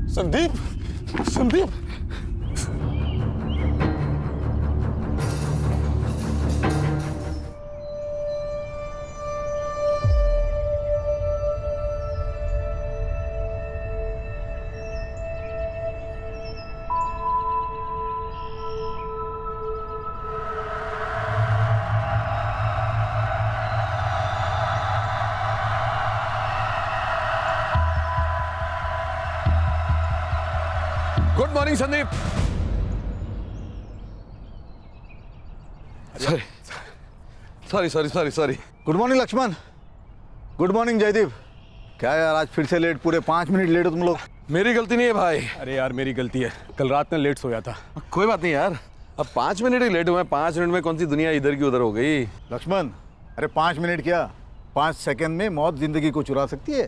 Sandeep, Sandeep, good morning Sandeep. Sorry sorry sorry sorry. Good morning Laxman. Good morning Jaydeep. क्या यार आज फिर से लेट, पूरे 5 मिनट लेट हो तुम लोग। मेरी गलती नहीं है भाई। अरे यार मेरी गलती है, कल रात में लेट सोया था। कोई बात नहीं यार, अब 5 मिनट ही लेट हुए हैं। 5 मिनट में कौन सी दुनिया इधर की उधर हो गई। लक्ष्मण, अरे 5 मिनट क्या, 5 सेकंड में मौत जिंदगी को चुरा सकती है।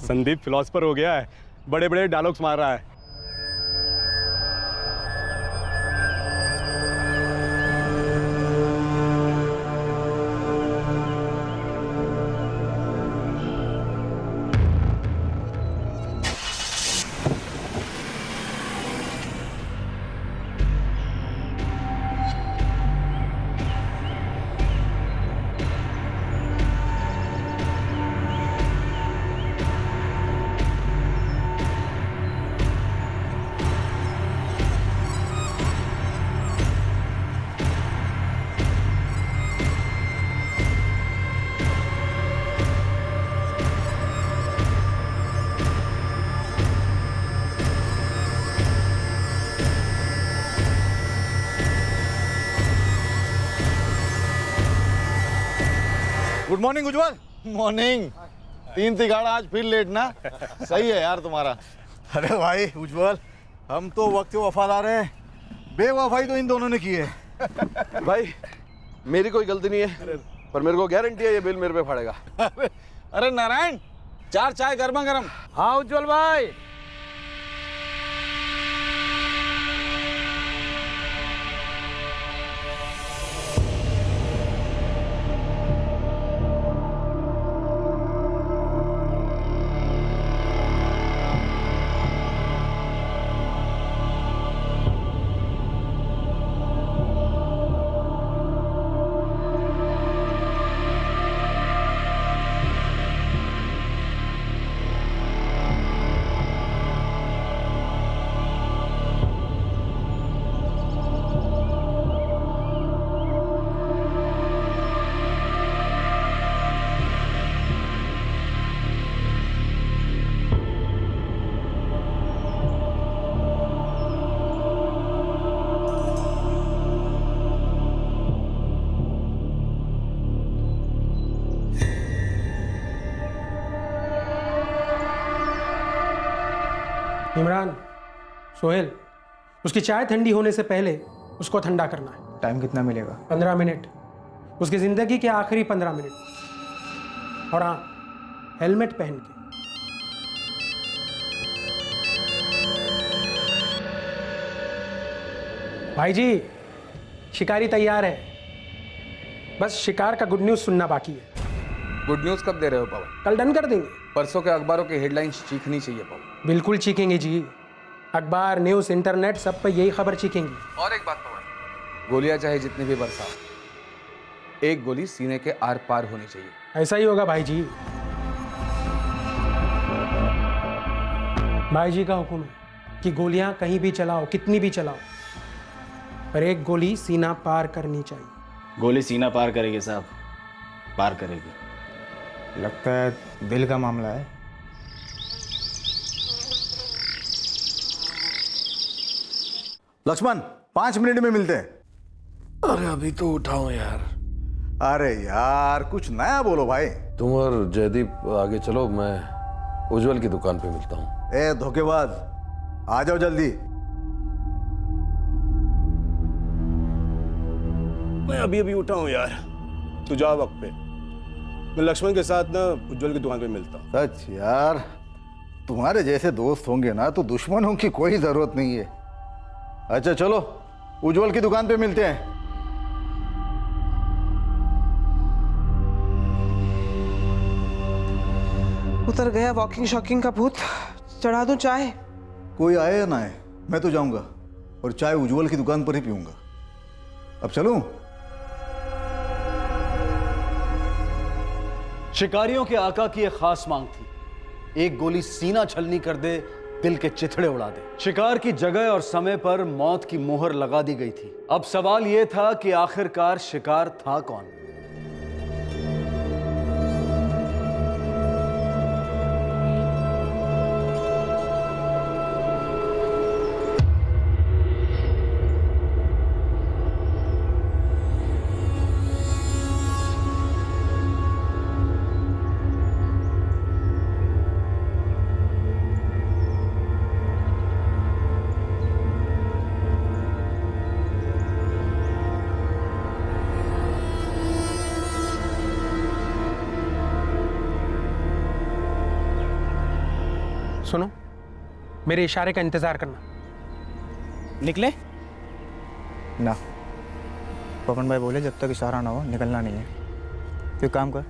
संदीप फिलोसफर हो गया है, बड़े बड़े डायलॉग्स मार रहा है। गुड मॉर्निंग उज्जवल। मॉर्निंग। 3 तिगाड़ा आज फिर लेट ना। सही है यार तुम्हारा। अरे भाई उज्जवल, हम तो वक्त के वफादार हैं, बेवफाई तो इन दोनों ने की है। भाई मेरी कोई गलती नहीं है, पर मेरे को गारंटी है ये बिल मेरे पे पड़ेगा। अरे नारायण, 4 चाय गर्मा गर्म। हाँ उज्जवल भाई। इमरान, सोहेल, उसकी चाय ठंडी होने से पहले उसको ठंडा करना है। टाइम कितना मिलेगा? 15 मिनट, उसकी ज़िंदगी के आखिरी 15 मिनट। और हाँ, हेलमेट पहन के। भाई जी, शिकारी तैयार है, बस शिकार का गुड न्यूज़ सुनना बाकी है। गुड न्यूज़ कब दे रहे हो पवन? कल डन कर देंगे। परसों के अखबारों की हेडलाइंस चीखनी चाहिए पवन। बिल्कुल चीखेंगे जी, अखबार, न्यूज़, इंटरनेट सब पे यही खबर चीखेंगी। और एक बात पवन, गोलियां चाहे जितनी भी बरसाओ, एक गोली सीने के आर पार होनी चाहिए। ऐसा ही होगा भाई जी। भाई जी का हुक्म है कि गोलियां कहीं भी चलाओ, कितनी भी चलाओ, पर एक गोली सीना पार करनी चाहिए। गोली सीना पार करेगी साहब, पार करेगी। लगता है दिल का मामला है। लक्ष्मण, 5 मिनट में मिलते हैं। अरे अभी तो उठाओ यार। अरे यार कुछ नया बोलो भाई। तुम और जयदीप आगे चलो, मैं उज्जवल की दुकान पे मिलता हूँ। ए धोखेबाज, आ जाओ जल्दी। मैं अभी अभी उठा हूँ यार, तू जा वक्त पे। मैं लक्ष्मण के साथ ना उज्जवल की दुकान पे मिलता हूँ। सच यार, तुम्हारे जैसे दोस्त होंगे ना तो दुश्मनों की कोई जरूरत नहीं है। अच्छा चलो, उज्जवल की दुकान पे मिलते हैं। उतर गया वॉकिंग शॉकिंग का भूत। चढ़ा दूं चाय? कोई आए या ना आए, मैं तो जाऊंगा और चाय उज्जवल की दुकान पर ही पीऊंगा। अब चलूं? शिकारियों के आका की एक खास मांग थी, एक गोली सीना छलनी कर दे, दिल के चिथड़े उड़ा दे। शिकार की जगह और समय पर मौत की मोहर लगा दी गई थी। अब सवाल यह था कि आखिरकार शिकार था कौन? सुनो, मेरे इशारे का इंतजार करना। निकले ना, पवन भाई बोले जब तक इशारा ना हो निकलना नहीं है। तो एक काम कर,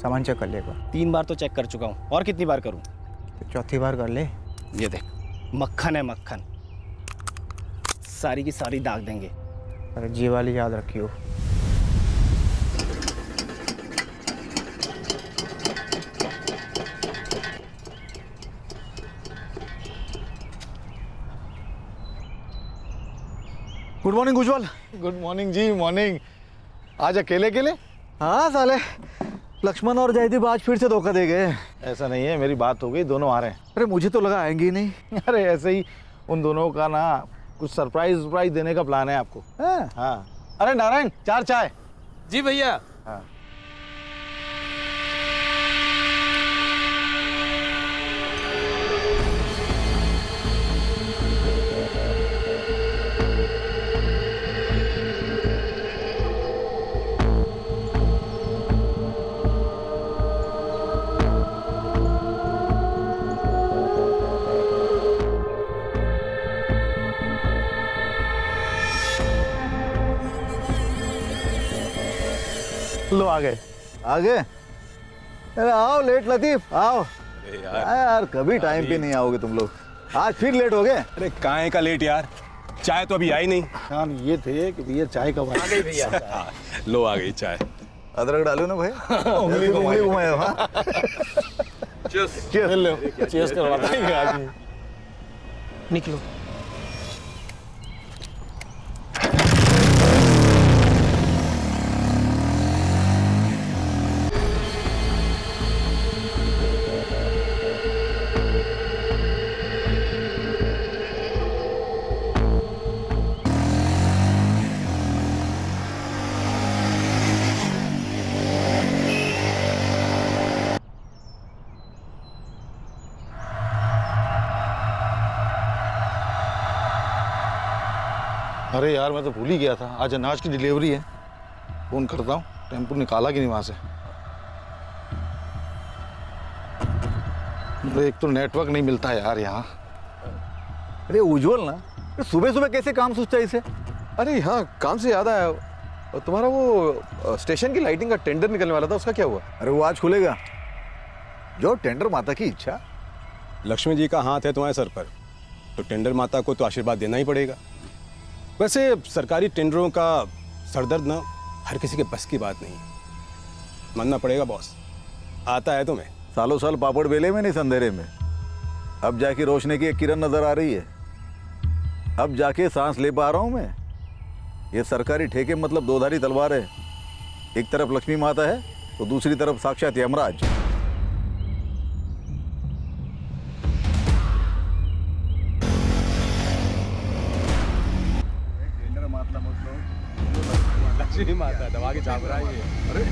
सामान चेक कर ले एक बार। 3 बार तो चेक कर चुका हूँ, और कितनी बार करूँ? तो चौथी बार कर ले। ये देख, मक्खन है मक्खन, सारी की सारी दाग देंगे। अरे जी वाली याद रखियो। गुड मॉर्निंग उज्जवल। गुड मॉर्निंग जी, मॉर्निंग। आज अकेले अकेले? हाँ साले, लक्ष्मण और जयदीप आज फिर से धोखा दे गए। ऐसा नहीं है, मेरी बात हो गई, दोनों आ रहे हैं। अरे मुझे तो लगा आएंगे ही नहीं। अरे ऐसे ही उन दोनों का ना कुछ सरप्राइज देने का प्लान है आपको। हाँ। अरे नारायण, 4 चाय। जी भैया। हाँ। लो आ गए। आ गए? अरे आओ लेट लतीफ, आओ। यार कभी टाइम पे नहीं आओगे तुम लोग, आज फिर लेट हो गए। अरे काहे का लेट यार, चाय तो अभी आई नहीं। हाँ, ये थे कि भैया चाय कब आ गई भैया। लो आ गई चाय। अदरक डालो ना भाई। उंगली घुमाए। हाँ चीयर्स करवाता। निकलो। अरे यार, मैं तो भूल ही गया था, आज अनाज की डिलीवरी है। फोन करता हूँ, टेम्पो निकाला कि नहीं वहां से। एक तो नेटवर्क नहीं मिलता है यार यहाँ। अरे उज्जवल ना, सुबह सुबह कैसे काम सोचता है इसे? अरे हाँ, काम से याद आया, तुम्हारा वो स्टेशन की लाइटिंग का टेंडर निकलने वाला था, उसका क्या हुआ? अरे वो आज खुलेगा, जो टेंडर माता की इच्छा। लक्ष्मी जी का हाथ है तुम्हारे सर पर, तो टेंडर माता को तो आशीर्वाद देना ही पड़ेगा। वैसे सरकारी टेंडरों का सरदर्द ना हर किसी के बस की बात नहीं है, मानना पड़ेगा बॉस। आता है तुम्हें। सालों साल पापड़ बेले में नहीं संधेरे में, अब जाके रोशनी की एक किरण नजर आ रही है। अब जाके सांस ले पा रहा हूं मैं। ये सरकारी ठेके मतलब दोधारी तलवार है, एक तरफ लक्ष्मी माता है तो दूसरी तरफ साक्षात यमराज। लक्ष्मी माता दबा के झाप रहा है। अरे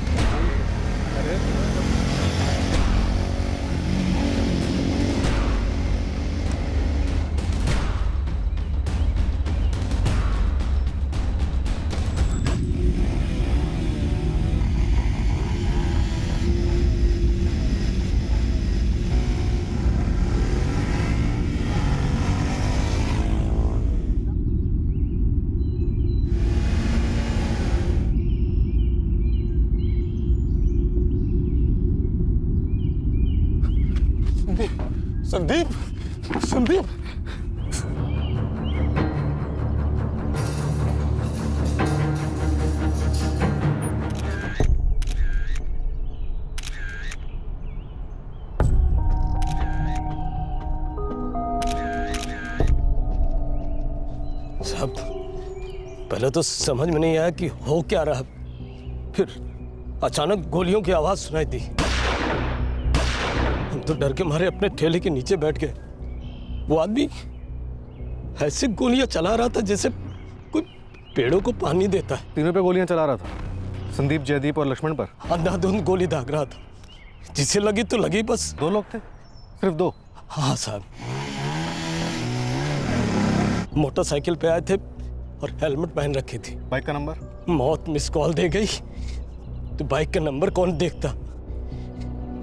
संदीप, संदीप। साहब, पहले तो समझ में नहीं आया कि हो क्या रहा, फिर अचानक गोलियों की आवाज सुनाई दी। हम तो डर के मारे अपने ठेले के नीचे बैठ गए। वो आदमी ऐसे गोलियां चला रहा था जैसे कोई पेड़ों को पानी देता है। तीनों पे गोलियां चला रहा था, संदीप, जयदीप और लक्ष्मण पर। अंधाधुंध गोली दाग रहा था, जिसे लगी तो लगी बस। 2 लोग थे, सिर्फ 2? हाँ साहब, मोटरसाइकिल पे आए थे और हेलमेट पहन रखी थी। बाइक का नंबर? मौत मिस कॉल दे गई तो बाइक का नंबर कौन देखता।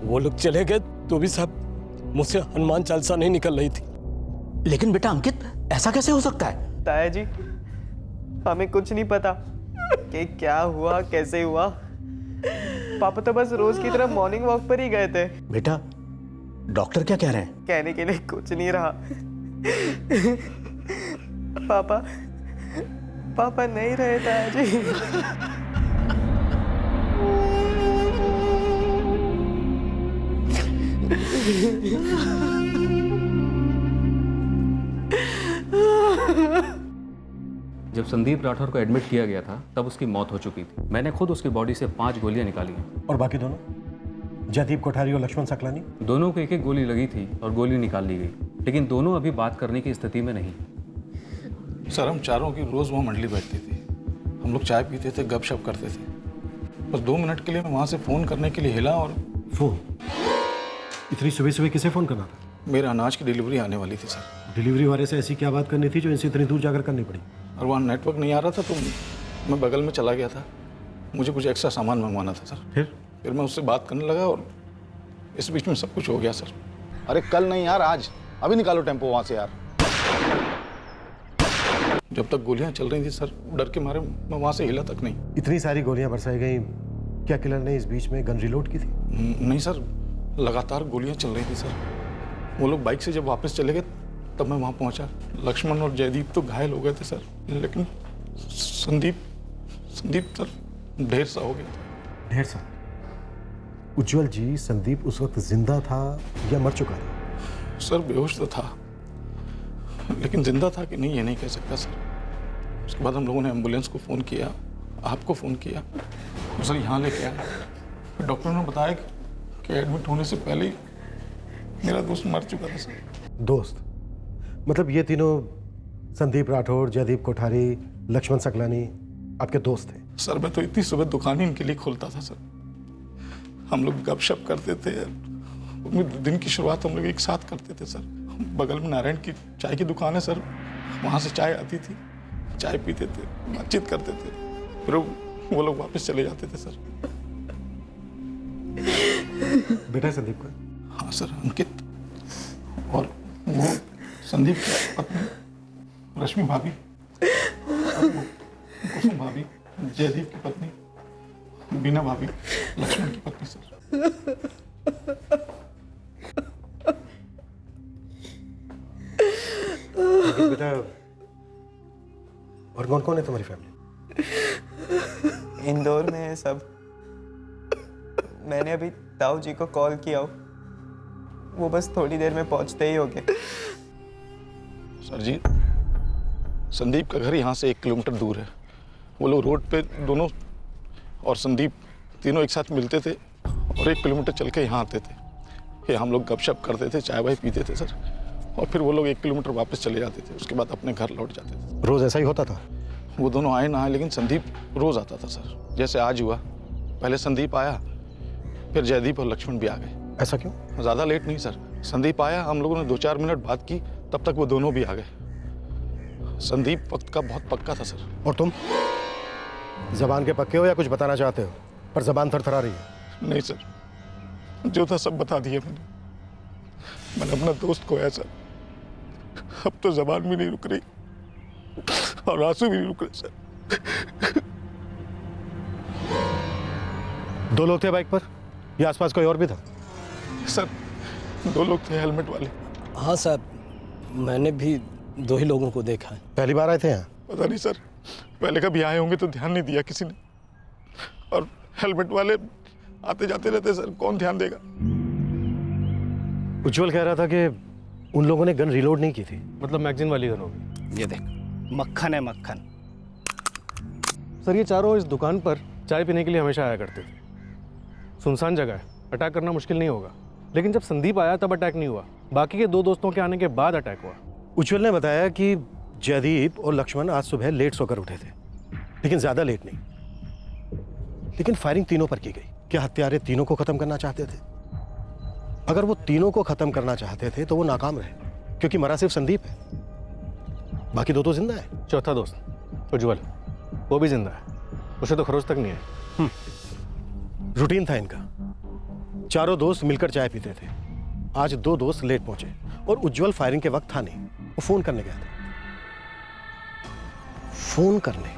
वो लोग चले गए तो भी साहब मुझसे हनुमान चालीसा नहीं निकल रही थी। लेकिन बेटा अंकित, ऐसा कैसे हो सकता है? ताया जी, हमें कुछ नहीं पता कि क्या हुआ, कैसे हुआ। पापा तो बस रोज की तरह मॉर्निंग वॉक पर ही गए थे। बेटा, डॉक्टर क्या कह रहे हैं? कहने के लिए कुछ नहीं रहा। पापा नहीं रहे ताया जी। जब संदीप राठौर को एडमिट किया गया था तब उसकी मौत हो चुकी थी। मैंने खुद उसकी बॉडी से 5 गोलियां निकाली हैं। और बाकी दोनों, जयदीप कोठारी और लक्ष्मण सकलानी? दोनों को एक गोली लगी थी और गोली निकाल ली गई, लेकिन दोनों अभी बात करने की स्थिति में नहीं। सर, हम चारों की रोज वहाँ मंडली बैठती थी। हम लोग चाय पीते थे, गपशप करते थे। बस 2 मिनट के लिए मैं वहाँ से फ़ोन करने के लिए हिला और... फोन? इतनी सुबह सुबह किसे फ़ोन करना था? मेरे अनाज की डिलीवरी आने वाली थी सर। डिलीवरी वाले से ऐसी क्या बात करनी थी जो इनसे इतनी दूर जाकर करनी पड़ी? और वहाँ नेटवर्क नहीं आ रहा था तो मैं बगल में चला गया था। मुझे कुछ एक्स्ट्रा सामान मंगवाना था सर। फिर मैं उससे बात करने लगा और इस बीच में सब कुछ हो गया सर। अरे कल नहीं यार, आज। अभी निकालो टेम्पो वहाँ से यार। जब तक गोलियां चल रही थी सर, डर के मारे मैं वहाँ से हिला तक नहीं। इतनी सारी गोलियां बरसाई गई, क्या किलर ने इस बीच में गन रिलोड की थी? नहीं सर, लगातार गोलियां चल रही थी सर। वो लोग बाइक से जब वापस चले गए तब मैं वहाँ पहुँचा। लक्ष्मण और जयदीप तो घायल हो गए थे सर, लेकिन संदीप सर ढेर सा हो गया था। ढेर सा? उज्जवल जी, संदीप उस वक्त जिंदा था या मर चुका था? सर बेहोश तो था, लेकिन जिंदा था कि नहीं ये नहीं कह सकता सर। उसके बाद हम लोगों ने एम्बुलेंस को फ़ोन किया, आपको फ़ोन किया तो सर यहाँ लेके आए। फिर डॉक्टर ने बताया कि एडमिट होने से पहले ही मेरा दोस्त मर चुका था सर। दोस्त? मतलब ये तीनों, संदीप राठौर, जयदीप कोठारी, लक्ष्मण सकलानी, आपके दोस्त थे? सर मैं तो इतनी सुबह दुकान ही इनके लिए खोलता था सर। हम लोग गपशप करते थे, दिन की शुरुआत हम लोग एक साथ करते थे सर। बगल में नारायण की चाय की दुकान है सर, वहाँ से चाय आती थी, चाय पीते थे, बातचीत करते थे, फिर वो लोग वापस चले जाते थे सर। बेटा संदीप का? हाँ सर, अंकित। और वो संदीप की पत्नी रश्मि भाभी, कुसुम भाभी, जयदीप की पत्नी बीना भाभी, लक्ष्मण की पत्नी सर। बेटा, और कौन कौन है तुम्हारी फैमिली? इंदौर में है सब। मैंने अभी ताऊ जी को कॉल किया, वो बस थोड़ी देर में पहुंचते ही होंगे। सर जी, संदीप का घर यहाँ से 1 किलोमीटर दूर है। वो लोग रोड पे दोनों और संदीप तीनों एक साथ मिलते थे और 1 किलोमीटर चल के यहाँ आते थे। ये हम लोग गपशप करते थे, चाय वाय पीते थे सर, और फिर वो लोग 1 किलोमीटर वापस चले जाते थे। उसके बाद अपने घर लौट जाते थे। रोज ऐसा ही होता था? वो दोनों आए ना आए, लेकिन संदीप रोज आता था सर। जैसे आज हुआ, पहले संदीप आया, फिर जयदीप और लक्ष्मण भी आ गए। ऐसा क्यों? ज़्यादा लेट नहीं सर, संदीप आया, हम लोगों ने 2-4 मिनट बात की, तब तक वो दोनों भी आ गए। संदीप वक्त का बहुत पक्का था सर। और तुम जबान के पक्के हो या कुछ बताना चाहते हो? पर जबान थरथरा रही है। नहीं सर, जो था सब बता दिया मैंने अपना दोस्त खोया सर। अब तो जबान भी नहीं रुक रही और आंसू भी नहीं रुक रहे सर। 2 लोग थे बाइक पर या आसपास कोई और भी था? सर 2 लोग थे हेलमेट वाले। हाँ साहब, मैंने भी 2 ही लोगों को देखा है। पहली बार आए थे यहाँ? पता नहीं सर, पहले कभी आए होंगे तो ध्यान नहीं दिया किसी ने। और हेलमेट वाले आते जाते रहते सर, कौन ध्यान देगा। उज्जवल कह रहा था कि उन लोगों ने गन रिलोड नहीं की थी। मतलब मैगजीन वाली गन होगी। ये देख, मक्खन है मक्खन। सर ये चारों इस दुकान पर चाय पीने के लिए हमेशा आया करते थे। सुनसान जगह है, अटैक करना मुश्किल नहीं होगा। लेकिन जब संदीप आया तब अटैक नहीं हुआ, बाकी के 2 दोस्तों के आने के बाद अटैक हुआ। उज्जवल ने बताया कि जयदीप और लक्ष्मण आज सुबह लेट सोकर उठे थे, लेकिन ज्यादा लेट नहीं। लेकिन फायरिंग तीनों पर की गई। क्या हत्यारे तीनों को खत्म करना चाहते थे? अगर वो तीनों को खत्म करना चाहते थे तो वो नाकाम रहे, क्योंकि मरा सिर्फ संदीप है, बाकी 2 तो जिंदा है। चौथा दोस्त उज्जवल, वो भी जिंदा है, उसे तो खरोच तक नहीं है। रूटीन था इनका। चारों दोस्त मिलकर चाय पीते थे। आज 2 दोस्त लेट पहुंचे और उज्जवल फायरिंग के वक्त था नहीं, वो फोन करने गया था। फोन करने,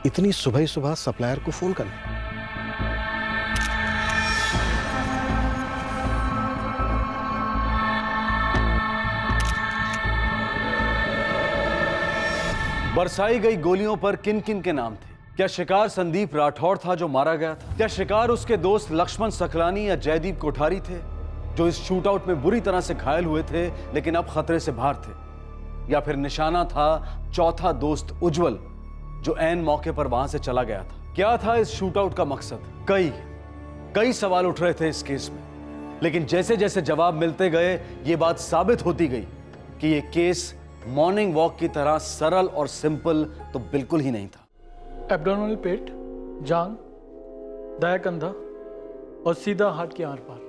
इतनी सुबह सुबह सप्लायर को फोन करने। बरसाई गई गोलियों पर किन किन के नाम थे? क्या शिकार संदीप राठौड़ था जो मारा गया था? क्या शिकार उसके दोस्त लक्ष्मण सकलानी या जयदीप कोठारी थे जो इस शूटआउट में बुरी तरह से घायल हुए थे लेकिन अब खतरे से बाहर थे? या फिर निशाना था चौथा दोस्त उज्जवल जो ऐन मौके पर वहां से चला गया था? क्या था इस शूटआउट का मकसद? कई सवाल उठ रहे थे इस केस में, लेकिन जैसे जैसे जवाब मिलते गए ये बात साबित होती गई कि ये केस मॉर्निंग वॉक की तरह सरल और सिंपल तो बिल्कुल ही नहीं था। एब्डोमिनल पेट, जांग, दाया कंधा और सीधा हार्ट के आर पार।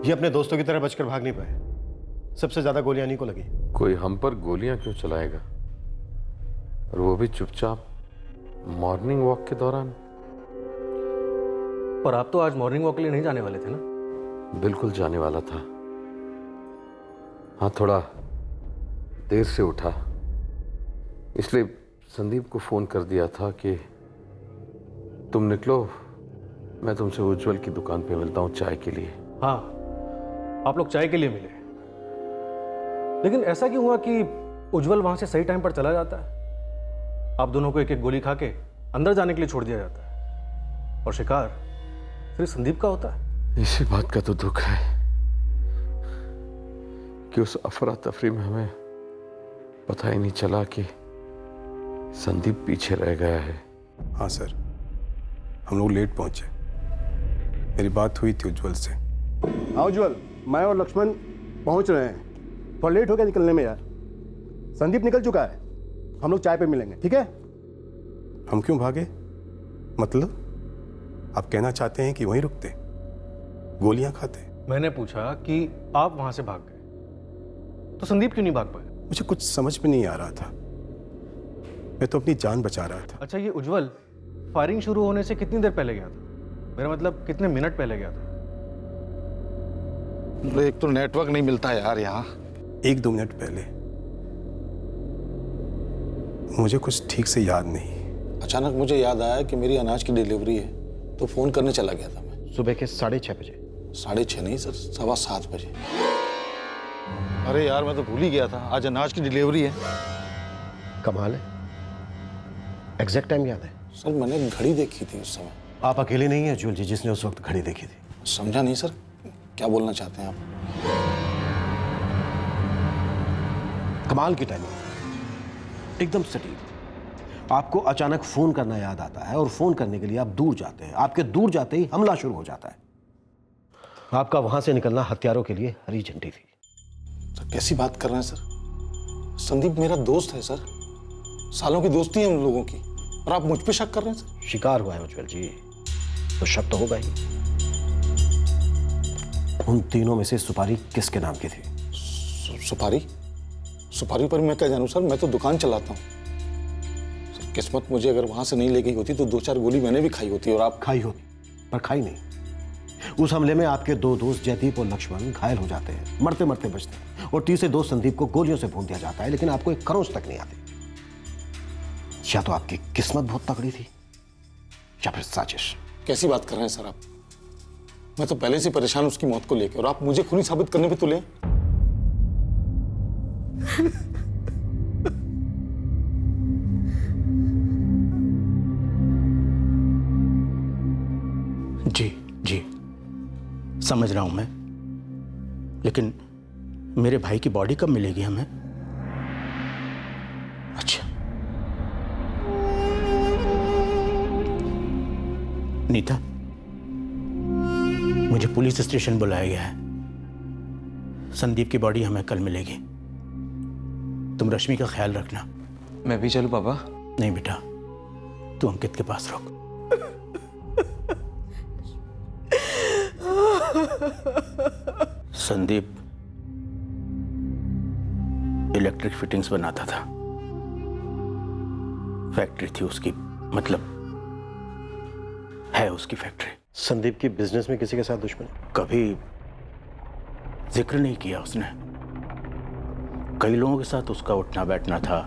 ये अपने दोस्तों की तरह बचकर भाग नहीं पाए। सबसे ज्यादा गोलियां इन्हीं को लगी। कोई हम पर गोलियां क्यों चलाएगा, और वो भी चुपचाप मॉर्निंग वॉक के दौरान? पर आप तो आज मॉर्निंग वॉक के लिए नहीं जाने वाले थे ना? बिल्कुल जाने वाला था। हाँ, थोड़ा देर से उठा, इसलिए संदीप को फोन कर दिया था कि तुम निकलो, मैं तुमसे उज्जवल की दुकान पे मिलता हूँ चाय के लिए। हाँ, आप लोग चाय के लिए मिले, लेकिन ऐसा क्यों हुआ कि उज्जवल वहां से सही टाइम पर चला जाता है, आप दोनों को एक एक गोली खा के अंदर जाने के लिए छोड़ दिया जाता है, और शिकार फिर संदीप का होता है? इसी बात का तो दुख है कि उस अफरा तफरी में हमें पता ही नहीं चला कि संदीप पीछे रह गया है। हाँ सर, हम लोग लेट पहुंचे। मेरी बात हुई थी उज्जवल से। हाँ उज्जवल, मैं और लक्ष्मण पहुंच रहे हैं। थोड़ा लेट हो गया निकलने में यार। संदीप निकल चुका है, हम लोग चाय पे मिलेंगे, ठीक है? हम क्यों भागे? मतलब आप कहना चाहते हैं कि वहीं रुकते, गोलियां खाते? मैंने पूछा कि आप वहां से भाग गए तो संदीप क्यों नहीं भाग पाए? मुझे कुछ समझ में नहीं आ रहा था, मैं तो अपनी जान बचा रहा था। अच्छा, ये उज्जवल फायरिंग शुरू होने से कितनी देर पहले गया था? मेरा मतलब कितने मिनट पहले गया था? एक तो नेटवर्क नहीं मिलता यार यहाँ। 1-2 मिनट पहले, मुझे कुछ ठीक से याद नहीं। अचानक मुझे याद आया कि मेरी अनाज की डिलीवरी है, तो फोन करने चला गया था मैं। सुबह के 6:30 बजे? 6:30 नहीं सर, 7:15 बजे। अरे यार, मैं तो भूल ही गया था, आज अनाज की डिलीवरी है। कमाल है, एग्जैक्ट टाइम याद है। सर मैंने घड़ी देखी थी उस समय। आप अकेले नहीं हैं जुल जी जिसने उस वक्त घड़ी देखी थी। समझा नहीं सर, क्या बोलना चाहते हैं आप? कमाल की टाइमिंग, एकदम सटीक। आपको अचानक फोन करना याद आता है और फोन करने के लिए आप दूर जाते हैं। आपके दूर जाते ही हमला शुरू हो जाता है। आपका वहां से निकलना हथियारों के लिए हरी झंडी थी। सर कैसी बात कर रहे हैं सर? संदीप मेरा दोस्त है सर, सालों की दोस्ती है हम लोगों की, और आप मुझ पे शक कर रहे हैं सर? शिकार हुआ है उज्जवल जी, तो शक तो होगा ही। उन तीनों में से सुपारी किसके नाम की थी? सुपारी पर मैं क्या जानूं सर, मैं तो दुकान चलाता हूँ। सर किस्मत मुझे अगर वहां से नहीं ले गई होती तो 2-4 गोली मैंने भी खाई होती। और आप? खाई होती, पर खाई नहीं। उस हमले में आपके 2 दोस्त जयदीप और लक्ष्मण घायल हो जाते हैं, मरते मरते बचते हैं, और तीसरे दोस्त संदीप को गोलियों से भून दिया जाता है, लेकिन आपको एक खरोंच तक नहीं आती। या तो आपकी किस्मत बहुत तगड़ी थी, या फिर साजिश। कैसी बात कर रहे हैं सर आप? मैं तो पहले से परेशान उसकी मौत को लेकर, और आप मुझे खूनी साबित करने पे तुले। जी जी समझ रहा हूं मैं, लेकिन मेरे भाई की बॉडी कब मिलेगी हमें? अच्छा, नीता, मुझे पुलिस स्टेशन बुलाया गया है। संदीप की बॉडी हमें कल मिलेगी। तुम रश्मि का ख्याल रखना। मैं भी चलूं पापा? नहीं बेटा, तू अंकित के पास रुक। संदीप इलेक्ट्रिक फिटिंग्स बनाता था, फैक्ट्री थी उसकी, मतलब है उसकी फैक्ट्री। संदीप की बिजनेस में किसी के साथ दुश्मनी? कभी जिक्र नहीं किया उसने। कई लोगों के साथ उसका उठना बैठना था,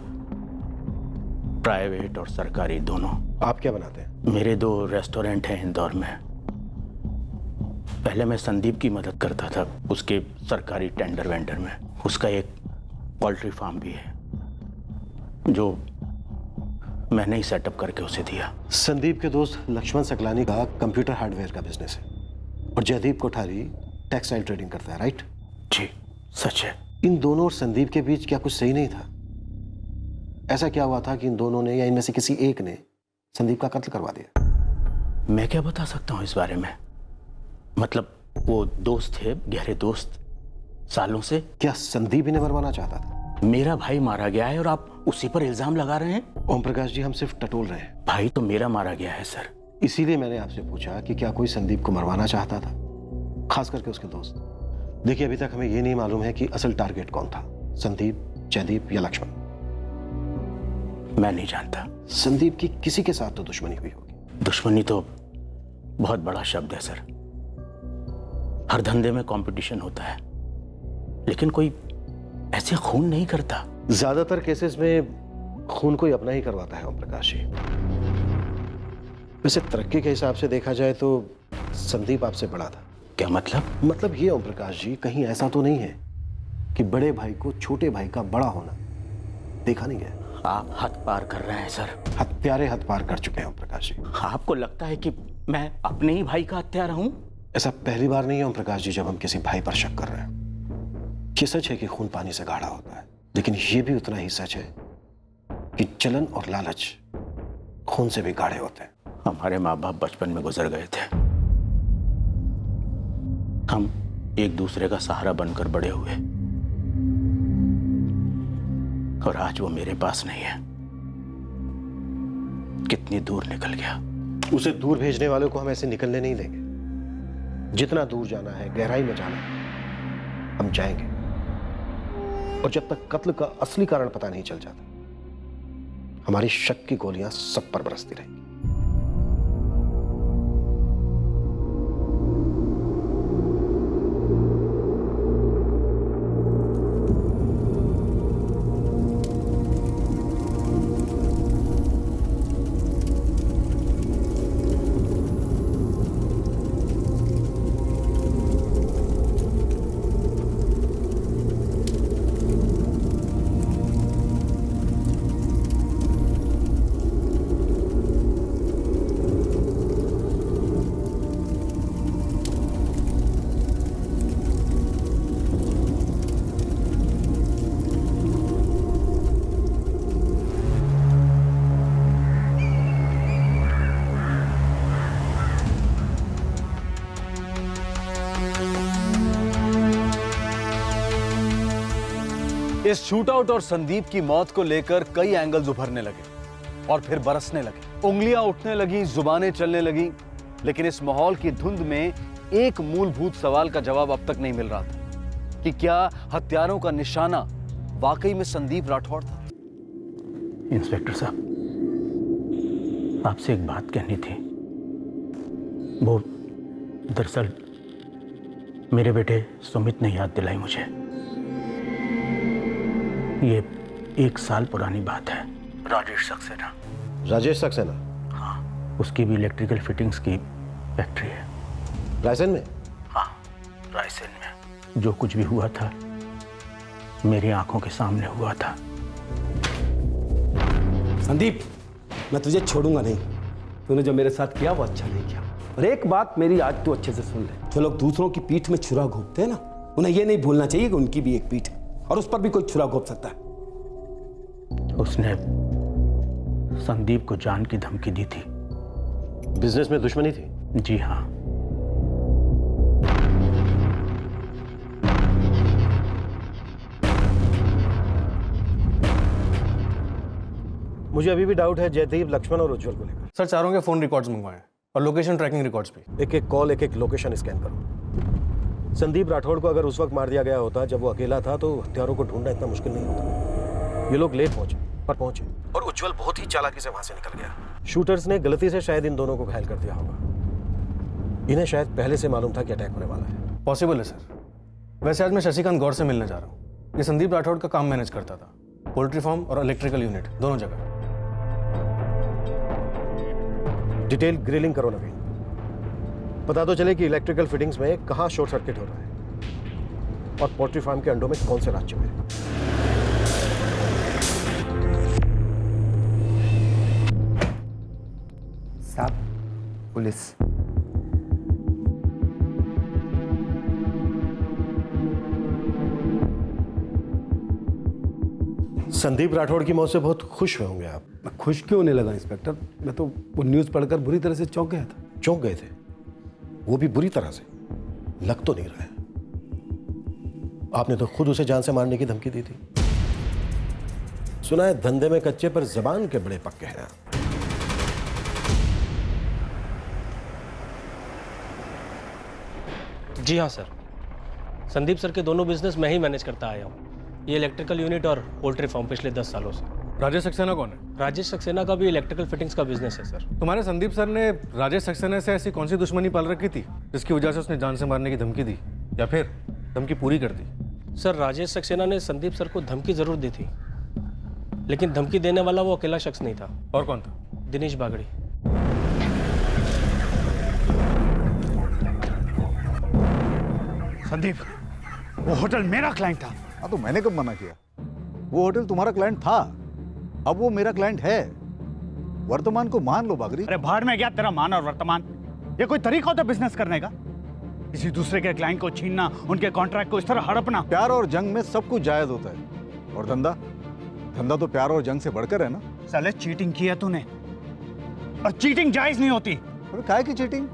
प्राइवेट और सरकारी दोनों। आप क्या बनाते हैं? मेरे 2 रेस्टोरेंट हैं इंदौर में। पहले मैं संदीप की मदद करता था उसके सरकारी टेंडर वेंडर में। उसका एक पोल्ट्री फार्म भी है जो मैंने ही सेटअप करके उसे दिया। संदीप के दोस्त लक्ष्मण सकलानी का कंप्यूटर हार्डवेयर का बिजनेस है और जयदीप कोठारी टेक्सटाइल ट्रेडिंग करता है, राइट? जी सच है। इन दोनों और संदीप के बीच क्या कुछ सही नहीं था? ऐसा क्या हुआ था कि इन दोनों ने या इनमें से किसी एक ने संदीप का कत्ल करवा दिया? मैं क्या बता सकता हूं इस बारे में? मतलब वो दोस्त थे, गहरे दोस्त सालों से। क्या संदीप इन्हें मरवाना चाहता था? मेरा भाई मारा गया है और आप उसी पर इल्जाम लगा रहे हैं? ओम प्रकाश जी, हम सिर्फ टटोल रहे हैं। भाई तो मेरा मारा गया है सर। इसीलिए मैंने आपसे पूछा कि क्या कोई संदीप को मरवाना चाहता था, खास करके उसके दोस्त। देखिए, अभी तक हमें यह नहीं मालूम है कि असल टारगेट कौन था, संदीप, जयदीप या लक्ष्मण। मैं नहीं जानता। संदीप की किसी के साथ तो दुश्मनी हुई होगी। दुश्मनी तो बहुत बड़ा शब्द है सर। हर धंधे में कंपटीशन होता है, लेकिन कोई ऐसे खून नहीं करता। ज्यादातर केसेस में खून कोई अपना ही करवाता है ओम प्रकाश जी। वैसे तरक्की के हिसाब से देखा जाए तो संदीप आपसे बड़ा था। क्या मतलब? मतलब ये ओम प्रकाश जी, कहीं ऐसा तो नहीं है कि बड़े भाई को छोटे भाई का बड़ा होना देखा नहीं गया। आप हद पार कर रहे हैं सर। हत्यारे हद पार कर चुके हैं ओम प्रकाश जी। आपको लगता है कि मैं अपने ही भाई का हत्यारा हूं? ऐसा पहली बार नहीं है ओम प्रकाश जी जब हम किसी भाई पर शक कर रहे हैं। ये सच है कि खून पानी से गाढ़ा होता है, लेकिन ये भी उतना ही सच है कि जलन और लालच खून से भी गाढ़े होते हैं। हमारे माँ बाप बचपन में गुजर गए थे। हम एक दूसरे का सहारा बनकर बड़े हुए, और आज वो मेरे पास नहीं है। कितनी दूर निकल गया। उसे दूर भेजने वालों को हम ऐसे निकलने नहीं देंगे। जितना दूर जाना है, गहराई में जाना है, हम जाएंगे। और जब तक कत्ल का असली कारण पता नहीं चल जाता, हमारी शक की गोलियां सब पर बरसती रहेंगी। इस शूटआउट और संदीप की मौत को लेकर कई एंगल्स उभरने लगे और फिर बरसने लगे। उंगलियां उठने लगी, जुबानें चलने लगी, लेकिन इस माहौल की धुंध में एक मूलभूत सवाल का जवाब अब तक नहीं मिल रहा था कि क्या हत्यारों का निशाना वाकई में संदीप राठौड़ था। इंस्पेक्टर साहब, आपसे एक बात कहनी थी। वो दरअसल मेरे बेटे सुमित ने याद दिलाई मुझे। ये 1 साल पुरानी बात है। राजेश सक्सेना। राजेश सक्सेना? हाँ, उसकी भी इलेक्ट्रिकल फिटिंग्स की फैक्ट्री है। रायसेन में? रायसेन में जो कुछ भी हुआ था मेरी आंखों के सामने हुआ था। संदीप, मैं तुझे छोड़ूंगा नहीं। तूने जो मेरे साथ किया वो अच्छा नहीं किया। और एक बात मेरी आज तू अच्छे से सुन ले, जो लोग दूसरों की पीठ में छुरा घोंपते हैं ना, उन्हें ये नहीं भूलना चाहिए कि उनकी भी एक पीठ है और उस पर भी कोई छुरा घोंप सकता है। उसने संदीप को जान की धमकी दी थी। बिजनेस में दुश्मनी थी? जी हाँ। मुझे अभी भी डाउट है जयदीप, लक्ष्मण और उज्जवल को लेकर। सर चारों के फोन रिकॉर्ड्स मंगवाए और लोकेशन ट्रैकिंग रिकॉर्ड्स भी। एक एक कॉल, एक एक लोकेशन स्कैन करो। संदीप राठौड़ को अगर उस वक्त मार दिया गया होता जब वो अकेला था तो हथियारों को ढूंढना इतना मुश्किल नहीं होता। ये लोग लेट पहुंचे पर पहुंचे, और उज्जवल बहुत ही चालाकी से वहां से निकल गया। शूटर्स ने गलती से शायद इन दोनों को घायल कर दिया होगा। इन्हें शायद पहले से मालूम था कि अटैक होने वाला है। पॉसिबल है सर। वैसे आज मैं शशिकांत गौर से मिलने जा रहा हूँ। ये संदीप राठौड़ का काम मैनेज करता था, पोल्ट्री फार्म और इलेक्ट्रिकल यूनिट दोनों जगह। डिटेल ग्रिलिंग करो नवीन, पता तो चले कि इलेक्ट्रिकल फिटिंग्स में कहां शॉर्ट सर्किट हो रहा है और पोल्ट्री फार्म के अंडों में कौन से राज छुपे हैं। साहब, पुलिस। संदीप राठौड़ की मौत से बहुत खुश हुए होंगे आप। मैं खुश क्यों होने लगा इंस्पेक्टर? मैं तो वो न्यूज़ पढ़कर बुरी तरह से चौंक गया था। चौंक गए थे? वो भी बुरी तरह से? लग तो नहीं रहा है। आपने तो खुद उसे जान से मारने की धमकी दी थी। सुना है धंधे में कच्चे पर जबान के बड़े पक्के हैं आप। जी हाँ सर, संदीप सर के दोनों बिजनेस मैं ही मैनेज करता आया हूँ। ये इलेक्ट्रिकल यूनिट और पोल्ट्री फार्म पिछले 10 सालों से। राजेश सक्सेना कौन है? राजेश सक्सेना का भी इलेक्ट्रिकल फिटिंग्स का बिजनेस है सर। तुम्हारे संदीप सर ने राजेश सक्सेना से ऐसी कौन सी दुश्मनी पाल रखी थी जिसकी वजह से उसने जान से मारने की धमकी दी, या फिर धमकी पूरी कर दी? सर राजेश सक्सेना ने संदीप सर को धमकी जरूर दी थी, लेकिन धमकी देने वाला वो अकेला शख्स नहीं था। और कौन था? दिनेश बागड़ी। संदीप, वो होटल मेरा क्लाइंट था। हाँ तो मैंने कब मना किया? वो होटल तुम्हारा क्लाइंट था, अब वो मेरा क्लाइंट है। वर्तमान को मान लो बागरी। अरे भाड़ में गया तेरा मान और वर्तमान। ये कोई तरीका होता बिजनेस करने का? किसी दूसरे के क्लाइंट को छीनना, उनके कॉन्ट्रैक्ट को इस तरह हड़पना। प्यार और जंग में सब कुछ जायज होता है, और धंधा तो प्यार और जंग से बढ़कर है ना। साले चीटिंग की है तूने, और चीटिंग जायज नहीं होती। अरे काहे की चीटिंग?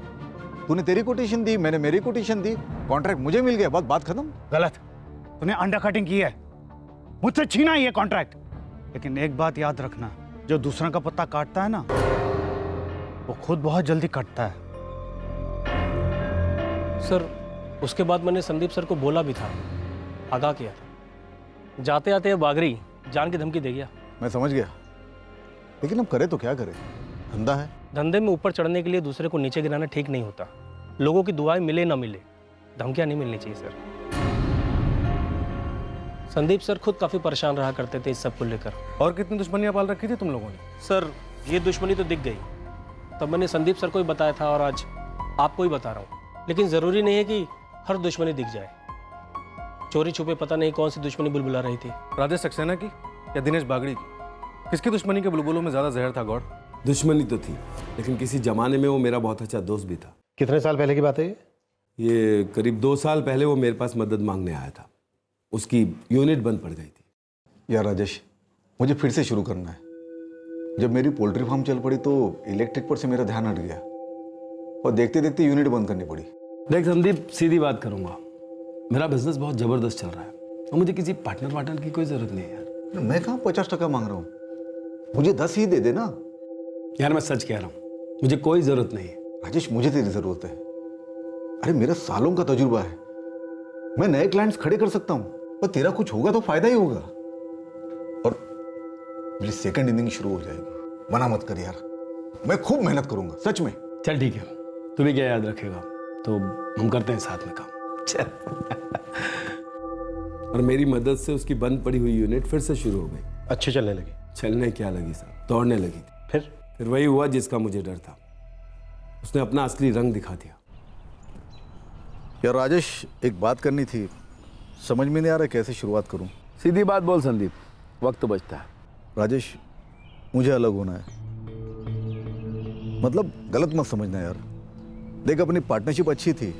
तूने तेरी कोटेशन दी, मैंने मेरी कोटेशन दी, कॉन्ट्रैक्ट मुझे मिल गया, बात खत्म। गलत। तूने अंडर कटिंग की है, मुझसे छीना ये कॉन्ट्रैक्ट। लेकिन एक बात याद रखना, जो दूसरा का पत्ता काटता है ना, वो खुद बहुत जल्दी कटता है। सर उसके बाद मैंने संदीप सर को बोला भी था, आगाह किया था। जाते आते बागरी जान की धमकी दे गया। मैं समझ गया, लेकिन अब करे तो क्या करे? धंधा है। धंधे में ऊपर चढ़ने के लिए दूसरे को नीचे गिराना ठीक नहीं होता। लोगों की दुआएं मिले ना मिले, धमकियां नहीं मिलनी चाहिए सर। संदीप सर खुद काफी परेशान रहा करते थे इस सब को लेकर। और कितनी दुश्मनियां पाल रखी थी तुम लोगों ने? सर ये दुश्मनी तो दिख गई, तब मैंने संदीप सर को ही बताया था और आज आपको ही बता रहा हूँ। लेकिन जरूरी नहीं है कि हर दुश्मनी दिख जाए। चोरी छुपे पता नहीं कौन सी दुश्मनी बुलबुला रही थी। राजेश सक्सेना की या दिनेश बागड़ी की? किसकी दुश्मनी के बुलबुलों में ज्यादा जहर था गौड़? दुश्मनी तो थी, लेकिन किसी जमाने में वो मेरा बहुत अच्छा दोस्त भी था। कितने साल पहले की बात है ये? करीब 2 साल पहले वो मेरे पास मदद मांगने आया था। उसकी यूनिट बंद पड़ गई थी। यार राजेश, मुझे फिर से शुरू करना है। जब मेरी पोल्ट्री फार्म चल पड़ी तो इलेक्ट्रिक पर से मेरा ध्यान हट गया और देखते देखते यूनिट बंद करनी पड़ी। देख संदीप, सीधी बात करूंगा, मेरा बिजनेस बहुत जबरदस्त चल रहा है और मुझे किसी पार्टनर की कोई जरूरत नहीं है यार। मैं कहाँ 50% मांग रहा हूँ, मुझे 10 ही दे देना। यार मैं सच कह रहा हूँ, मुझे कोई जरूरत नहीं है। राजेश, मुझे तेरी जरूरत है। अरे मेरा सालों का तजुर्बा है, मैं नए क्लाइंट्स खड़े कर सकता हूँ, पर तेरा कुछ होगा तो फायदा ही होगा। और मेरी सेकंड इनिंग शुरू हो जाएगी। मना मत कर यार, मैं खूब मेहनत करूंगा, सच में। चल ठीक है, तू भी क्या याद रखेगा, तो हम करते हैं साथ में काम। चल। और मेरी मदद से उसकी बंद पड़ी हुई यूनिट फिर से शुरू हो गई। अच्छी चलने लगी? चलने क्या लगी साहब, दौड़ने लगी थी। फिर वही हुआ जिसका मुझे डर था, उसने अपना असली रंग दिखा दिया। यार राजेश, एक बात करनी थी, समझ में नहीं आ रहा कैसे शुरुआत करूं। सीधी बात बोल संदीप, वक्त तो बचता है। राजेश, मुझे अलग होना है। मतलब गलत मत समझना यार। देख, अपनी पार्टनरशिप अच्छी थी,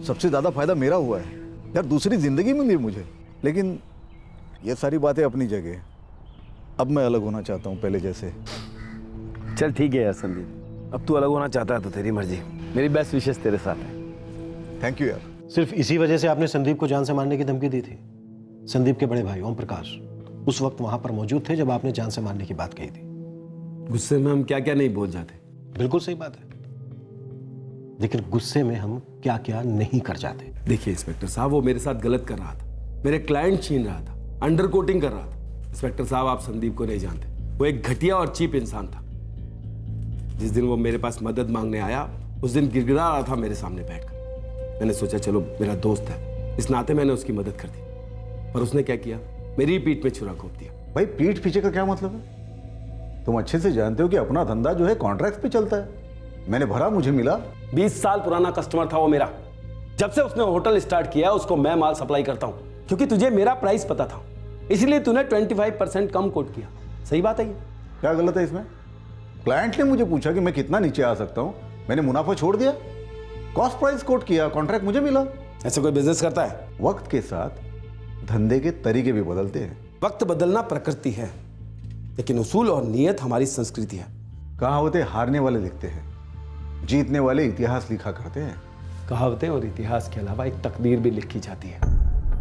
सबसे ज़्यादा फायदा मेरा हुआ है यार, दूसरी ज़िंदगी मिली मुझे। लेकिन ये सारी बातें अपनी जगह, अब मैं अलग होना चाहता हूँ पहले जैसे। चल ठीक है यार संदीप, अब तू अलग होना चाहता है तो तेरी मर्जी, मेरी बेस्ट विशेष तेरे साथ है। थैंक यू यार। सिर्फ इसी वजह से आपने संदीप को जान से मारने की धमकी दी थी? संदीप के बड़े भाई ओम प्रकाश उस वक्त वहां पर मौजूद थे जब आपने जान से मारने की बात कही थी। गुस्से में हम क्या क्या नहीं बोल जाते। बिल्कुल सही बात है, लेकिन गुस्से में हम क्या क्या नहीं कर जाते। देखिए इंस्पेक्टर साहब, वो मेरे साथ गलत कर रहा था, मेरे क्लाइंट छीन रहा था, अंडर कोटिंग कर रहा था। इंस्पेक्टर साहब, आप संदीप को नहीं जानते, वो एक घटिया और चीप इंसान था। जिस दिन वो मेरे पास मदद मांगने आया, उस दिन गिड़गिड़ा रहा था मेरे सामने बैठकर। मैंने सोचा चलो मेरा दोस्त है, इस नाते मैंने उसकी मदद कर दी, पर उसने क्या किया, मेरी पीठ में छुरा घोंप दिया। भाई, पीठ पीछे का क्या मतलब है? तुम अच्छे से जानते हो कि अपना धंधा जो है कॉन्ट्रैक्ट पे चलता है। मैंने भरा, मुझे मिला। 20 साल पुराना कस्टमर था वो मेरा। जब से उसने होटल स्टार्ट किया उसको मैं माल सप्लाई करता हूं, क्योंकि तुझे मेरा प्राइस पता था, इसलिए तूने 25% कम कोट किया। सही बात है ये? क्या गलत है इसमें? क्लाइंट ने मुझे पूछा कि मैं कितना नीचे आ सकता हूं, मैंने मुनाफा छोड़ दिया, कॉस्ट प्राइस कोट किया, कॉन्ट्रैक्ट मुझे मिला। ऐसे कोई बिजनेस करता है? वक्त के साथ धंधे के तरीके भी बदलते हैं। वक्त बदलना प्रकृति है, लेकिन उसूल और नियत हमारी संस्कृति है। कहावतें हारने वाले लिखते हैं, जीतने वाले इतिहास लिखा करते हैं। कहावतें और इतिहास के अलावा एक तकदीर भी लिखी जाती है,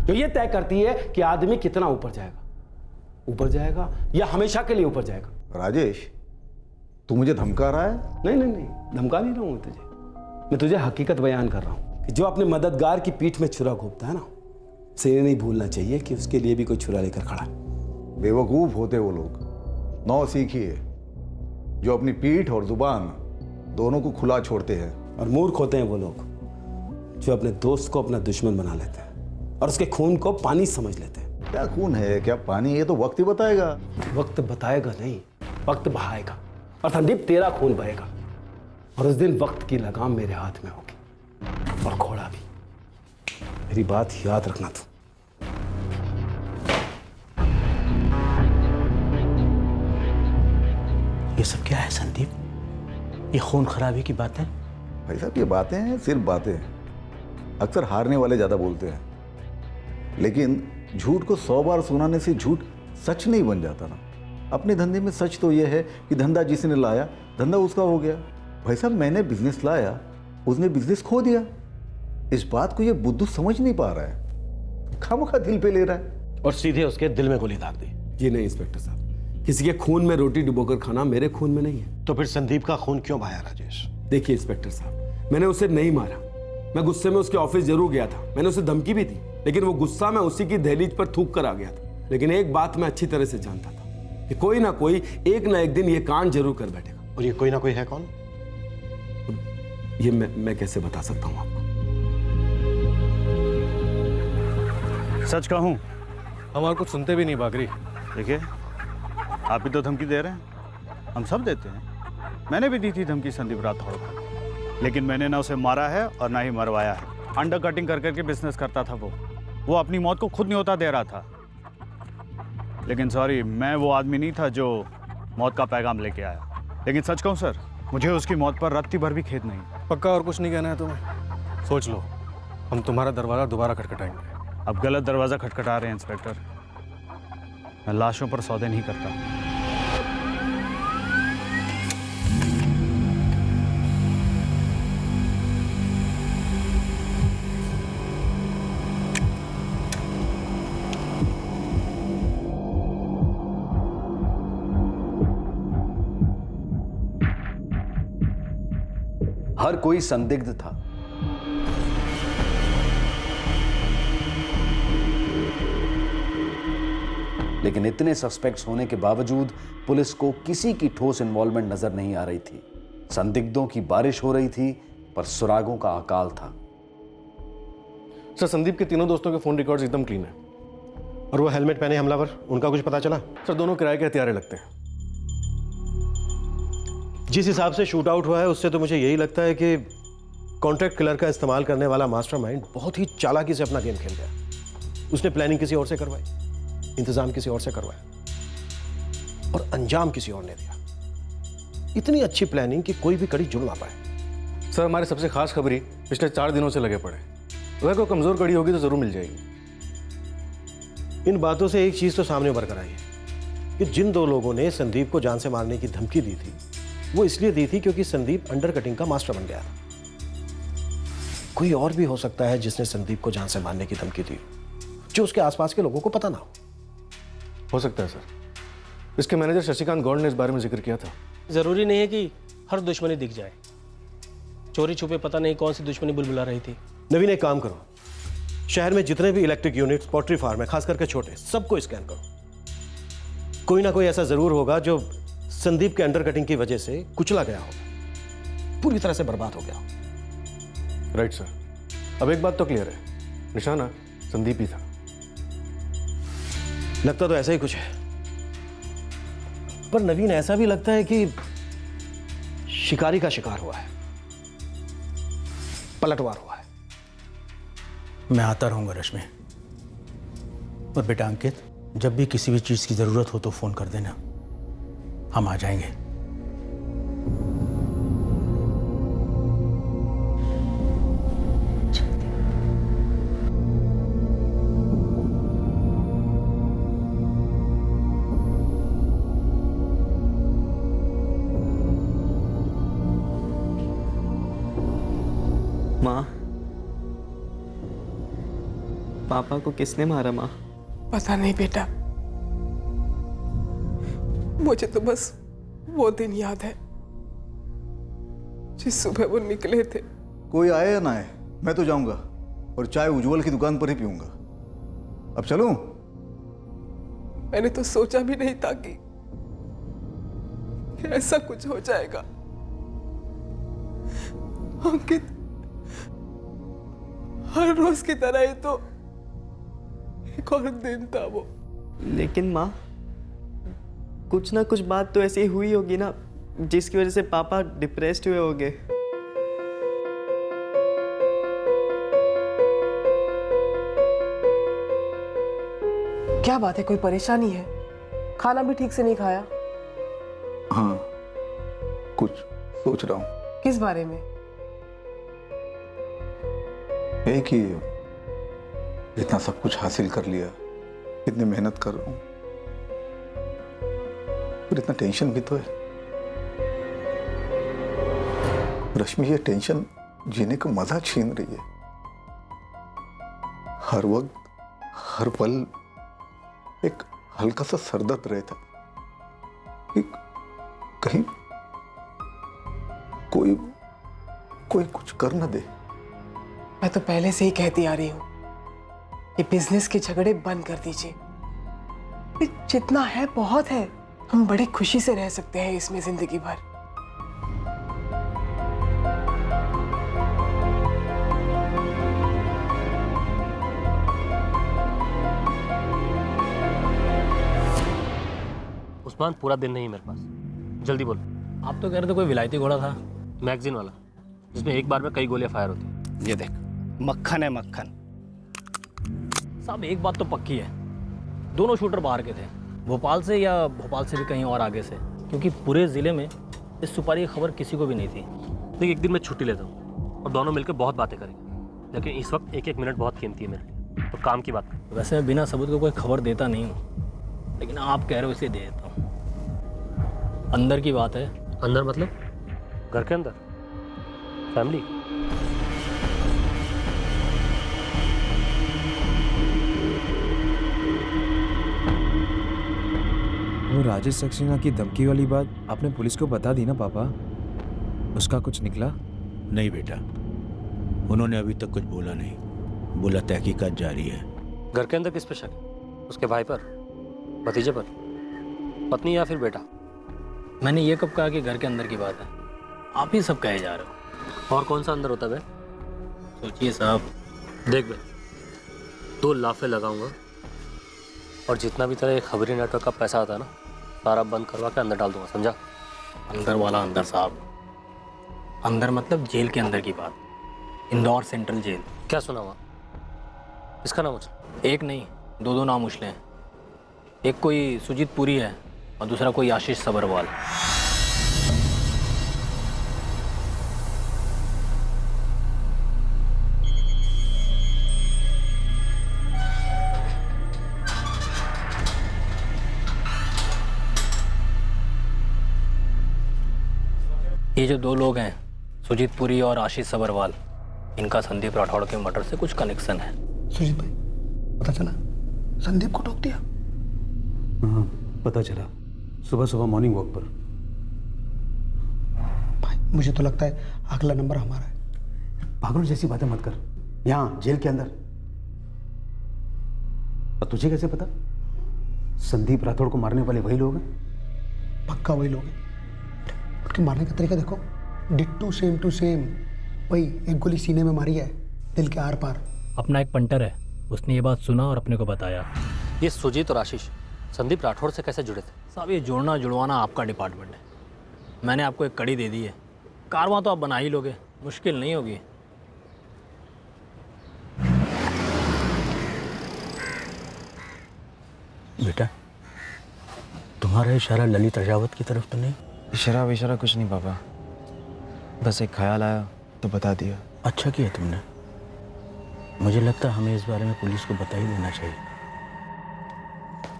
जो ये तय करती है कि आदमी कितना ऊपर जाएगा या हमेशा के लिए ऊपर जाएगा। राजेश, तू मुझे धमका रहा है? नहीं, धमका नहीं रहा हूं तुझे, मैं तुझे हकीकत बयान कर रहा हूं कि जो अपने मददगार की पीठ में छुरा घोंपता है ना, उसे ये नहीं भूलना चाहिए कि उसके लिए भी कोई छुरा लेकर खड़ा है। बेवकूफ होते वो लोग, नौ सीखिए, जो अपनी पीठ और जुबान दोनों को खुला छोड़ते हैं। और मूर्ख होते हैं वो लोग जो अपने दोस्त को अपना दुश्मन बना लेते हैं और उसके खून को पानी समझ लेते हैं। क्या खून है, क्या पानी, ये तो वक्त ही बताएगा। वक्त बताएगा नहीं, वक्त बहाएगा। और संदीप, तेरा खून बहेगा, और उस दिन वक्त की लगाम मेरे हाथ में होगी, और घोड़ा भी। मेरी बात याद रखना तू। ये सब क्या है संदीप? ये खून खराबी की बातें? भाई साहब, ये बातें हैं, सिर्फ बातें हैं। अक्सर हारने वाले ज्यादा बोलते हैं, लेकिन झूठ को 100 बार सुनाने से झूठ सच नहीं बन जाता ना। अपने धंधे में सच तो यह है कि धंधा जिसने लाया, धंधा उसका हो गया। भाई साहब, मैंने बिजनेस लाया, उसने बिजनेस खो दिया। इस बात को ये बुद्धू समझ नहीं पा रहा है, खामखा दिल पे ले रहा है और सीधे उसके दिल में गोली दाग दी। जी नहीं इंस्पेक्टर साहब, किसी के खून में रोटी डुबोकर खाना मेरे खून में नहीं है। तो फिर संदीप का खून क्यों बहाया राजेश? देखिए इंस्पेक्टर साहब, मैंने उसे नहीं मारा, मैं गुस्से में उसके ऑफिस जरूर गया था, मैंने उसे धमकी भी दी, लेकिन वो गुस्सा मैं उसी की दहलीज पर थूक कर आ गया था। लेकिन एक बात मैं अच्छी तरह से जानता था कि कोई ना कोई एक ना एक दिन ये कांड जरूर कर बैठेगा। और ये कोई ना कोई है कौन? ये मैं कैसे बता सकता हूँ आपको? सच कहूं, हमारे कुछ सुनते भी नहीं बागरी। देखिए, आप ही तो धमकी दे रहे हैं, हम सब देते हैं। मैंने भी दी थी धमकी संदीप राठौड़ को, लेकिन मैंने ना उसे मारा है और ना ही मरवाया है। अंडर कटिंग कर करके बिजनेस करता था वो अपनी मौत को खुद न्योता दे रहा था। लेकिन सॉरी, मैं वो आदमी नहीं था जो मौत का पैगाम लेके आया। लेकिन सच कहूँ सर, मुझे उसकी मौत पर रत्ती भर भी खेद नहीं। पक्का और कुछ नहीं कहना है तुम्हें? सोच लो, हम तुम्हारा दरवाज़ा दोबारा खटखटाएंगे। अब गलत दरवाज़ा खटखटा रहे हैं इंस्पेक्टर, मैं लाशों पर सौदे नहीं करता। हर कोई संदिग्ध था। लेकिन इतने सस्पेक्ट्स होने के बावजूद पुलिस को किसी की ठोस इन्वॉल्वमेंट नजर नहीं आ रही थी। संदिग्धों की बारिश हो रही थी, पर सुरागों का अकाल था। सर, संदीप के तीनों दोस्तों के फोन रिकॉर्ड्स एकदम क्लीन है। और वो हेलमेट पहने हमलावर, उनका कुछ पता चला? सर, दोनों किराए के हथियारे लगते हैं। जिस हिसाब से शूट आउट हुआ है, उससे तो मुझे यही लगता है कि कॉन्ट्रैक्ट किलर का इस्तेमाल करने वाला मास्टरमाइंड बहुत ही चालाकी से अपना गेम खेल गया। उसने प्लानिंग किसी और से करवाई, इंतजाम किसी और से करवाया और अंजाम किसी और ने दिया। इतनी अच्छी प्लानिंग कि कोई भी कड़ी जुड़ ना पाए। सर हमारी सबसे खास खबरी पिछले 4 दिनों से लगे पड़े। अगर कोई कमजोर कड़ी होगी तो जरूर मिल जाएगी। इन बातों से एक चीज तो सामने उभर कर आई है कि जिन 2 लोगों ने संदीप को जान से मारने की धमकी दी थी वो इसलिए दी थी क्योंकि संदीप अंडर कटिंग का मास्टर बन गया। कोई और भी हो सकता है जिसने संदीप को जान से मारने की धमकी दी, जो उसके आसपास के लोगों को पता ना हो सकता है सर। इसके मैनेजर शशिकांत गौड़ ने इस बारे में जिक्र किया था। जरूरी नहीं है कि हर दुश्मनी दिख जाए। चोरी छुपे पता नहीं कौन सी दुश्मनी बुलबुला रही थी। नवीन एक काम करो, शहर में जितने भी इलेक्ट्रिक यूनिट्स, पोल्ट्री फार्म है, खास करके छोटे, सबको स्कैन करो। कोई ना कोई ऐसा जरूर होगा जो संदीप के अंडर कटिंग की वजह से कुचला गया होगा, पूरी तरह से बर्बाद हो गया हो। Right sir. अब एक बात तो क्लियर है, निशाना संदीप ही था। लगता तो ऐसा ही कुछ है, पर नवीन ऐसा भी लगता है कि शिकारी का शिकार हुआ है, पलटवार हुआ है। मैं आता रहूंगा रश्मि। और बेटा अंकित, जब भी किसी भी चीज की जरूरत हो तो फोन कर देना, हम आ जाएंगे। माँ, पापा को किसने मारा माँ? पता नहीं बेटा, मुझे तो बस वो दिन याद है जिस सुबह वो निकले थे। कोई आए या ना आए, मैं तो जाऊंगा और चाय उज्जवल की दुकान पर ही पीऊंगा। अब चलूं? मैंने तो सोचा भी नहीं था कि ऐसा कुछ हो जाएगा। अंकित, हर रोज की तरह ही तो एक और दिन था वो। लेकिन माँ, कुछ ना कुछ बात तो ऐसी हुई होगी ना जिसकी वजह से पापा डिप्रेस्ड हुए होंगे। क्या बात है, कोई परेशानी है? खाना भी ठीक से नहीं खाया? हाँ, कुछ सोच रहा हूँ। किस बारे में? एक ही, इतना सब कुछ हासिल कर लिया, इतनी मेहनत कर रहा हूँ, फिर इतना टेंशन भी तो है। रश्मि, ये टेंशन जीने का मजा छीन रही है। हर वक्त, हर पल एक हल्का सा सरदर्द रहता, एक कहीं कोई कुछ कर न दे। मैं तो पहले से ही कहती आ रही हूँ कि बिजनेस के झगड़े बंद कर दीजिए। जितना है बहुत है, हम बड़ी खुशी से रह सकते हैं इसमें जिंदगी भर। उस्मान, पूरा दिन नहीं मेरे पास, जल्दी बोल। आप तो कह रहे थे कोई विलायती घोड़ा था, मैगजीन वाला, जिसमें एक बार में कई गोलियां फायर होती। ये देख, मक्खन है मक्खन। साहब एक बात तो पक्की है, दोनों शूटर बाहर के थे, भोपाल से या भोपाल से भी कहीं और आगे से, क्योंकि पूरे ज़िले में इस सुपारी की खबर किसी को भी नहीं थी। देखिए, एक दिन मैं छुट्टी लेता हूँ और दोनों मिलकर बहुत बातें करेंगे, लेकिन इस वक्त एक एक मिनट बहुत कीमती है मेरे लिए, तो काम की बात करें। वैसे मैं बिना सबूत को कोई खबर देता नहीं हूँ, लेकिन आप कह रहे हो इसलिए दे देता हूँ। अंदर की बात है। अंदर मतलब? घर के अंदर, फैमिली। वो राजेश सक्सेना की धमकी वाली बात आपने पुलिस को बता दी ना पापा? उसका कुछ निकला? नहीं बेटा, उन्होंने अभी तक कुछ बोला नहीं, बोला तहकीकात जारी है। घर के अंदर किस पे शक? उसके भाई पर, भतीजे पर, पत्नी या फिर बेटा? मैंने ये कब कहा कि घर के अंदर की बात है? आप ही सब कहे जा रहे हो। और कौन सा अंदर होता है? सोचिए साहब। देख बे, 2 लाफे लगाऊंगा और जितना भी तेरा खबरी नेटवर्क का पैसा आता है ना, सारा बंद करवा के अंदर डाल दूंगा, समझा? अंदर वाला अंदर साहब, अंदर मतलब जेल के अंदर की बात। Indore central jail. क्या सुना वहाँ? इसका नाम उछला? एक नहीं, दो नाम उछले हैं। एक कोई सुजीत पुरी है और दूसरा कोई आशीष सबरवाल। ये जो दो लोग हैं, सुजीत पुरी और आशीष सबरवाल, इनका संदीप राठौड़ के मर्डर से कुछ कनेक्शन है। सुजीत भाई, पता चला संदीप को टोक दिया? हाँ, पता चला सुबह सुबह मॉर्निंग वॉक पर। भाई मुझे तो लगता है अगला नंबर हमारा है। पागलों जैसी बातें मत कर, यहाँ जेल के अंदर। और तुझे कैसे पता संदीप राठौड़ को मारने वाले वही लोग हैं? पक्का वही लोग हैं। उनके मारने का तरीका देखो, डिट्टू सेम टू सेम। वही एक गोली सीने में मारी है, दिल के आर पार। अपना एक पंटर है, उसने ये बात सुना और अपने को बताया। ये सुजीत और आशीष संदीप राठौड़ से कैसे जुड़े थे? साहब ये जोड़ना जुड़वाना आपका डिपार्टमेंट है। मैंने आपको एक कड़ी दे दी है, कारवां तो आप बना ही लोगे, मुश्किल नहीं होगी। बेटा, तुम्हारा इशारा ललित राजावत की तरफ तो नहीं? इशारा विशारा कुछ नहीं पापा, बस एक ख्याल आया तो बता दिया। अच्छा किया तुमने। मुझे लगता है हमें इस बारे में पुलिस को बता ही देना चाहिए।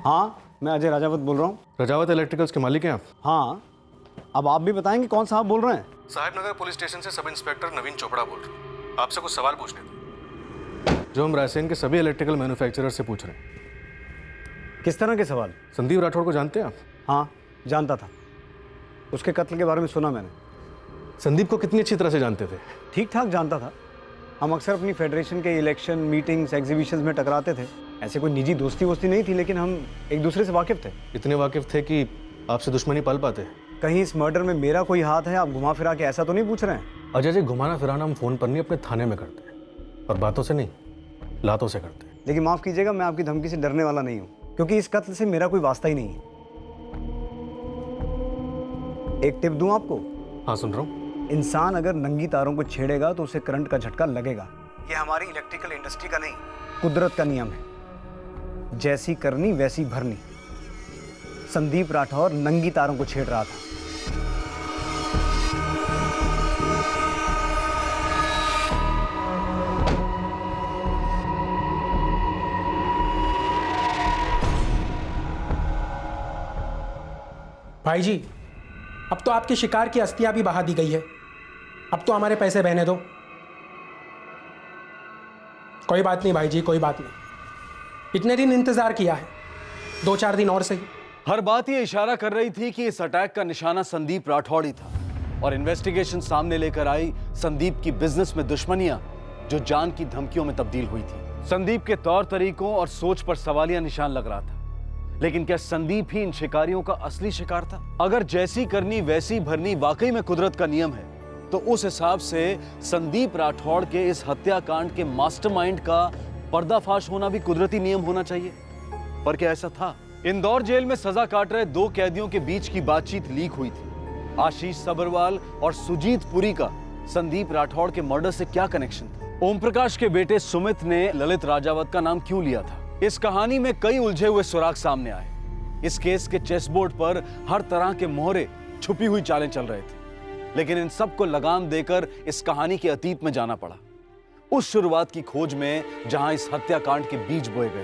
हाँ, मैं अजय राजावत बोल रहा हूँ। राजावत इलेक्ट्रिकल्स के मालिक हैं आप? हाँ, अब आप भी बताएंगे कौन साहब बोल रहे हैं? साहिब नगर पुलिस स्टेशन से सब इंस्पेक्टर नवीन चोपड़ा बोल रहे हैं। आपसे कुछ सवाल पूछने थे जो हम रायसेन के सभी इलेक्ट्रिकल मैन्युफैक्चरर से पूछ रहे हैं। किस तरह के सवाल? संदीप राठौड़ को जानते हैं आप? हाँ, जानता था। उसके कत्ल के बारे में सुना मैंने। संदीप को कितनी अच्छी तरह से जानते थे? ठीक ठाक जानता था। हम अक्सर अपनी फेडरेशन के इलेक्शन, मीटिंग्स, एग्जीबिशंस में टकराते थे। ऐसे कोई निजी दोस्ती वोस्ती नहीं थी, लेकिन हम एक दूसरे से वाकिफ थे। इतने वाकिफ थे कि आपसे दुश्मनी पाल पाते? कहीं इस मर्डर में मेरा कोई हाथ है? आप घुमा फिरा के ऐसा तो नहीं पूछ रहे हैं? अजय जी, घुमाना फिराना हम फोन पर नहीं, अपने थाने में करते हैं, और बातों से नहीं, लातों से करते हैं। लेकिन माफ़ कीजिएगा, मैं आपकी धमकी से डरने वाला नहीं हूँ, क्योंकि इस कत्ल से मेरा कोई वास्ता ही नहीं है। एक टिप दूं आपको? हाँ, सुन रहा हूँ। इंसान अगर नंगी तारों को छेड़ेगा तो उसे करंट का झटका लगेगा। ये हमारी इलेक्ट्रिकल इंडस्ट्री का नहीं, कुदरत का नियम है। जैसी करनी वैसी भरनी। संदीप राठौर नंगी तारों को छेड़ रहा था। भाई जी, अब तो आपके शिकार की अस्थियां भी बहा दी गई है। अब तो हमारे पैसे बहने दो। कोई बात नहीं भाई जी, कोई बात नहीं। इतने दिन इंतजार किया है, 2-4 दिन और सही। हर बात ये इशारा कर रही थी कि इस अटैक का निशाना संदीप राठौड़ ही था, और इन्वेस्टिगेशन सामने लेकर आई संदीप की बिजनेस में दुश्मनियां जो जान की धमकियों में तब्दील हुई थी। संदीप के तौर तरीकों और सोच पर सवालिया निशान लग रहा था। लेकिन क्या संदीप ही इन शिकारियों का असली शिकार था? अगर जैसी करनी वैसी भरनी वाकई में कुदरत का नियम है, तो उस हिसाब से संदीप राठौड़ के इस हत्याकांड के मास्टरमाइंड का पर्दाफाश होना भी कुदरती नियम होना चाहिए। पर क्या ऐसा था? इंदौर जेल में सजा काट रहे 2 कैदियों के बीच की बातचीत लीक हुई थी। आशीष सबरवाल और सुजीत पुरी का संदीप राठौड़ के मर्डर से क्या कनेक्शन था? ओम प्रकाश के बेटे सुमित ने ललित राजावत का नाम क्यों लिया था? इस कहानी में कई उलझे हुए सुराग सामने आए। इस केस के चेसबोर्ड पर हर तरह के मोहरे, छुपी हुई चालें चल रहे थे, लेकिन इन सबको लगाम देकर इस कहानी के अतीत में जाना पड़ा, उस शुरुआत की खोज में जहां इस हत्याकांड के बीज बोए गए थे।